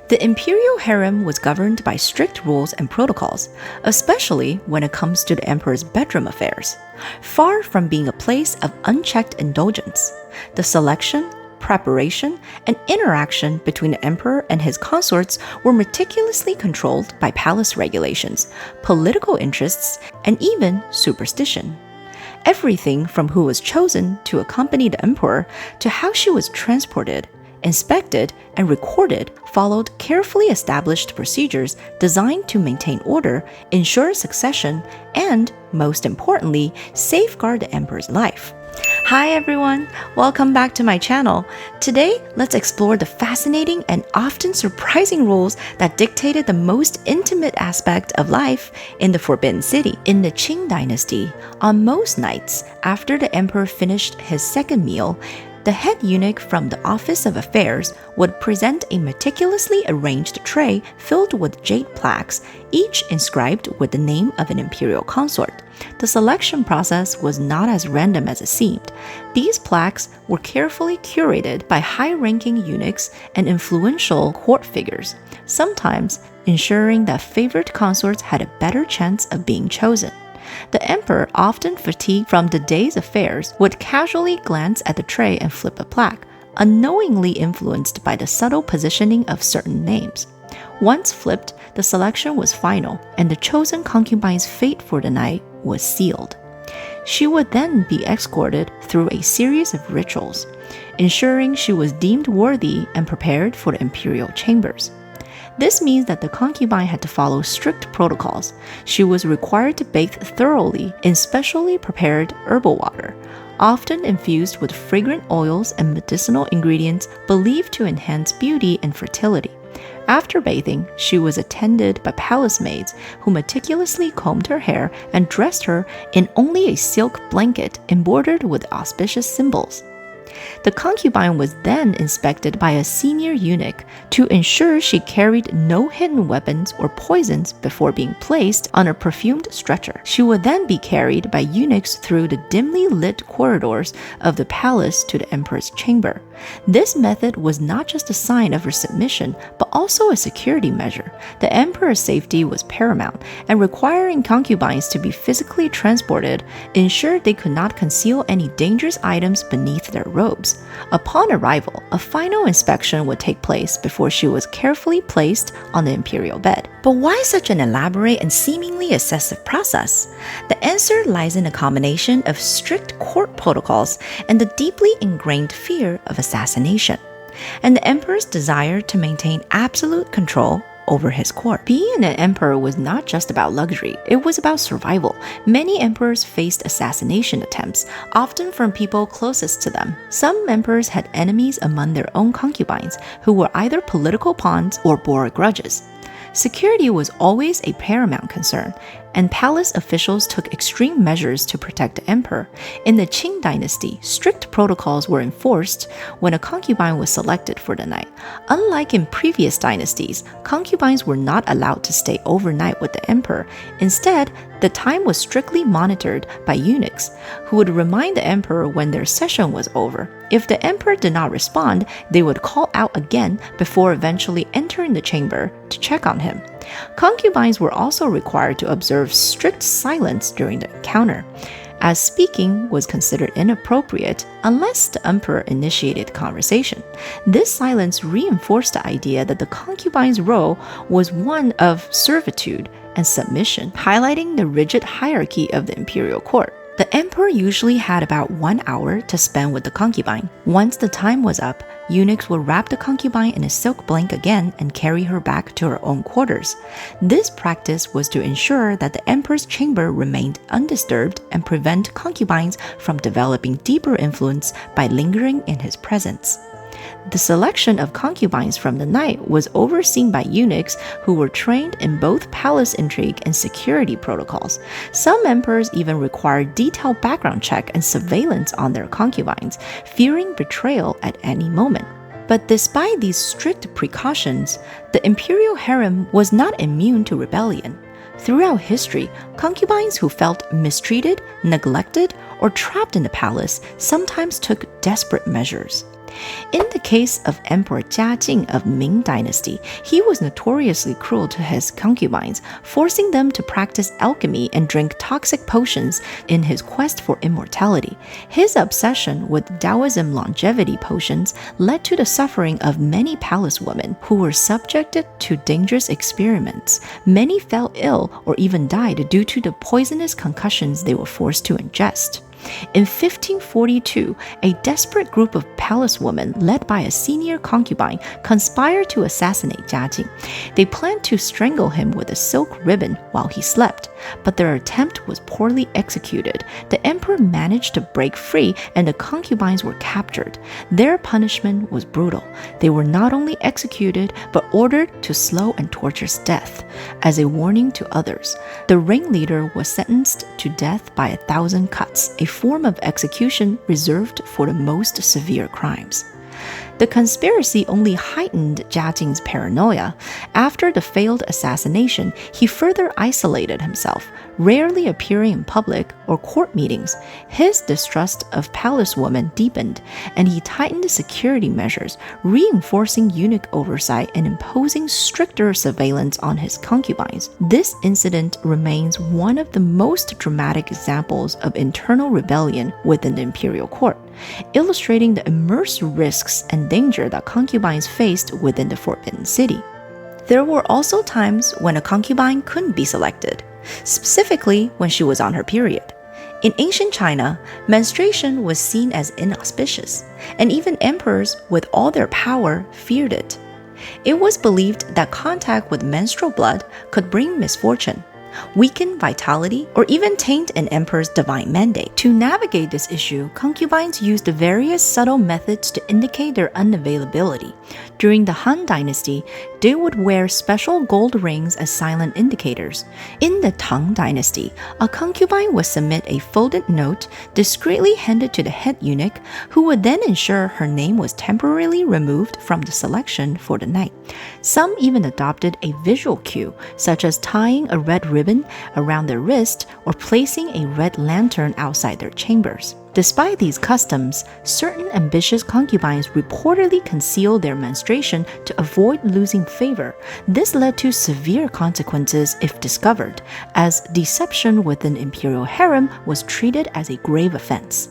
The imperial harem was governed by strict rules and protocols, especially when it comes to the emperor's bedroom affairs. Far from being a place of unchecked indulgence, the selection, preparation, and interaction between the emperor and his consorts were meticulously controlled by palace regulations, political interests, and even superstition. Everything from who was chosen to accompany the emperor to how she was transported, inspected, and recorded followed carefully established procedures designed to maintain order, ensure succession, and, most importantly, safeguard the emperor's life. Hi everyone, welcome back to my channel. Today, let's explore the fascinating and often surprising rules that dictated the most intimate aspect of life in the Forbidden City. In the Qing dynasty, on most nights after the emperor finished his second meal, the head eunuch from the Office of Affairs would present a meticulously arranged tray filled with jade plaques, each inscribed with the name of an imperial consort. The selection process was not as random as it seemed. These plaques were carefully curated by high-ranking eunuchs and influential court figures, sometimes ensuring that favored consorts had a better chance of being chosen. The emperor, often fatigued from the day's affairs, would casually glance at the tray and flip a plaque, unknowingly influenced by the subtle positioning of certain names. Once flipped, the selection was final, and the chosen concubine's fate for the night was sealed. She would then be escorted through a series of rituals, ensuring she was deemed worthy and prepared for the imperial chambers. This means that the concubine had to follow strict protocols. She was required to bathe thoroughly in specially prepared herbal water, often infused with fragrant oils and medicinal ingredients believed to enhance beauty and fertility. After bathing, she was attended by palace maids who meticulously combed her hair and dressed her in only a silk blanket embroidered with auspicious symbols. The concubine was then inspected by a senior eunuch to ensure she carried no hidden weapons or poisons before being placed on a perfumed stretcher. She would then be carried by eunuchs through the dimly lit corridors of the palace to the emperor's chamber. This method was not just a sign of her submission, but also a security measure. The emperor's safety was paramount, and requiring concubines to be physically transported ensured they could not conceal any dangerous items beneath their robes. Upon arrival, a final inspection would take place before she was carefully placed on the imperial bed. But why such an elaborate and seemingly excessive process? The answer lies in a combination of strict court protocols and the deeply ingrained fear of assassination, and the emperor's desire to maintain absolute control over his court. Being an emperor was not just about luxury, it was about survival. Many emperors faced assassination attempts, often from people closest to them. Some emperors had enemies among their own concubines, who were either political pawns or bore grudges. Security was always a paramount concern, and palace officials took extreme measures to protect the emperor. In the Qing dynasty, strict protocols were enforced when a concubine was selected for the night. Unlike in previous dynasties, concubines were not allowed to stay overnight with the emperor. Instead, the time was strictly monitored by eunuchs, who would remind the emperor when their session was over. If the emperor did not respond, they would call out again before eventually entering the chamber to check on him. Concubines were also required to observe strict silence during the encounter, as speaking was considered inappropriate unless the emperor initiated the conversation. This silence reinforced the idea that the concubine's role was one of servitude and submission, highlighting the rigid hierarchy of the imperial court. The emperor usually had about 1 hour to spend with the concubine. Once the time was up, eunuchs would wrap the concubine in a silk blanket again and carry her back to her own quarters. This practice was to ensure that the emperor's chamber remained undisturbed and prevent concubines from developing deeper influence by lingering in his presence. The selection of concubines from the night was overseen by eunuchs who were trained in both palace intrigue and security protocols. Some emperors even required detailed background check and surveillance on their concubines, fearing betrayal at any moment. But despite these strict precautions, the imperial harem was not immune to rebellion. Throughout history, concubines who felt mistreated, neglected, or trapped in the palace sometimes took desperate measures. In the case of Emperor Jiajing of Ming Dynasty, he was notoriously cruel to his concubines, forcing them to practice alchemy and drink toxic potions in his quest for immortality. His obsession with Taoism longevity potions led to the suffering of many palace women who were subjected to dangerous experiments. Many fell ill or even died due to the poisonous concussions they were forced to ingest. In 1542, a desperate group of palace women led by a senior concubine conspired to assassinate Jiajing. They planned to strangle him with a silk ribbon while he slept, but their attempt was poorly executed. The emperor managed to break free and the concubines were captured. Their punishment was brutal. They were not only executed, but ordered to slow and torture death. As a warning to others, the ringleader was sentenced to death by 1,000 cuts, a form of execution reserved for the most severe crimes. The conspiracy only heightened Jiajing's paranoia. After the failed assassination, he further isolated himself, rarely appearing in public or court meetings. His distrust of palace women deepened, and he tightened security measures, reinforcing eunuch oversight and imposing stricter surveillance on his concubines. This incident remains one of the most dramatic examples of internal rebellion within the imperial court, illustrating the immense risks and danger that concubines faced within the Forbidden City. There were also times when a concubine couldn't be selected, specifically when she was on her period. In ancient China, menstruation was seen as inauspicious, and even emperors, with all their power, feared it. It was believed that contact with menstrual blood could bring misfortune, weaken vitality, or even taint an emperor's divine mandate. To navigate this issue, concubines used various subtle methods to indicate their unavailability. During the Han Dynasty, they would wear special gold rings as silent indicators. In the Tang Dynasty, a concubine would submit a folded note discreetly handed to the head eunuch, who would then ensure her name was temporarily removed from the selection for the night. Some even adopted a visual cue, such as tying a red ribbon around their wrist or placing a red lantern outside their chambers. Despite these customs, certain ambitious concubines reportedly concealed their menstruation to avoid losing favor. This led to severe consequences if discovered, as deception within imperial harem was treated as a grave offense.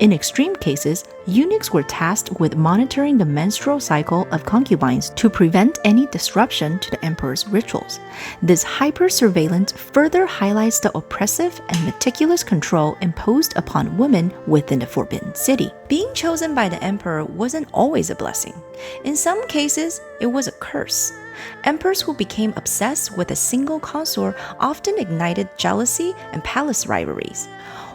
In extreme cases, eunuchs were tasked with monitoring the menstrual cycle of concubines to prevent any disruption to the emperor's rituals. This hyper-surveillance further highlights the oppressive and meticulous control imposed upon women within the Forbidden City. Being chosen by the emperor wasn't always a blessing. In some cases, it was a curse. Emperors who became obsessed with a single consort often ignited jealousy and palace rivalries.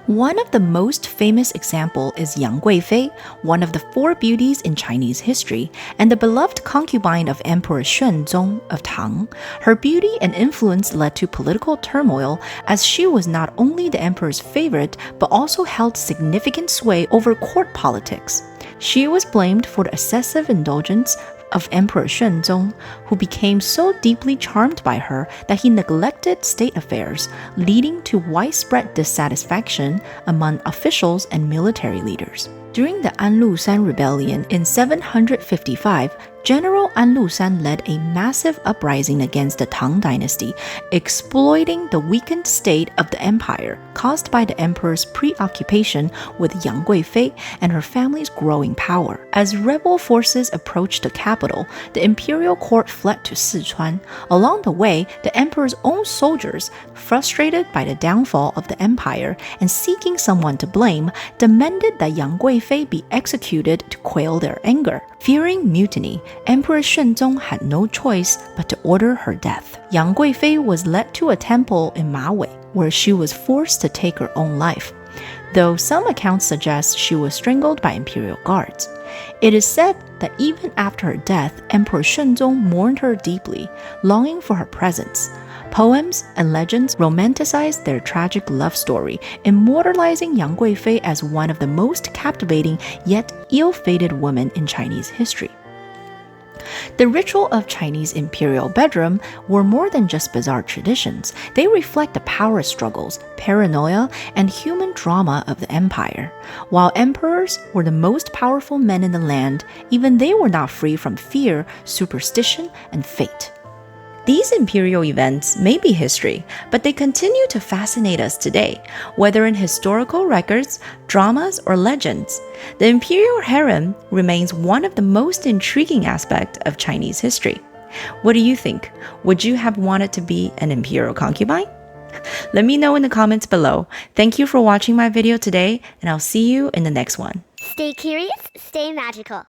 One of the most famous examples is Yang Guifei, one of the four beauties in Chinese history, and the beloved concubine of Emperor Xuanzong of Tang. Her beauty and influence led to political turmoil, as she was not only the emperor's favorite, but also held significant sway over court politics. She was blamed for the excessive indulgence of Emperor Xuanzong, who became so deeply charmed by her that he neglected state affairs, leading to widespread dissatisfaction among officials and military leaders. During the Anlushan Rebellion in 755, General Anlushan led a massive uprising against the Tang Dynasty, exploiting the weakened state of the empire caused by the emperor's preoccupation with Yang Guifei and her family's growing power. As rebel forces approached the capital, the imperial court fled to Sichuan. Along the way, the emperor's own soldiers, frustrated by the downfall of the empire and seeking someone to blame, demanded that Yang Guifei be executed to quell their anger. Fearing mutiny, Emperor Xuanzong had no choice but to order her death. Yang Guifei was led to a temple in Mawei, where she was forced to take her own life, though some accounts suggest she was strangled by imperial guards. It is said that even after her death, Emperor Xuanzong mourned her deeply, longing for her presence. Poems and legends romanticize their tragic love story, immortalizing Yang Guifei as one of the most captivating yet ill-fated women in Chinese history. The ritual of Chinese imperial bedroom were more than just bizarre traditions. They reflect the power struggles, paranoia, and human drama of the empire. While emperors were the most powerful men in the land, even they were not free from fear, superstition, and fate. These imperial events may be history, but they continue to fascinate us today, whether in historical records, dramas, or legends. The imperial harem remains one of the most intriguing aspects of Chinese history. What do you think? Would you have wanted to be an imperial concubine? Let me know in the comments below. Thank you for watching my video today, and I'll see you in the next one. Stay curious, stay magical.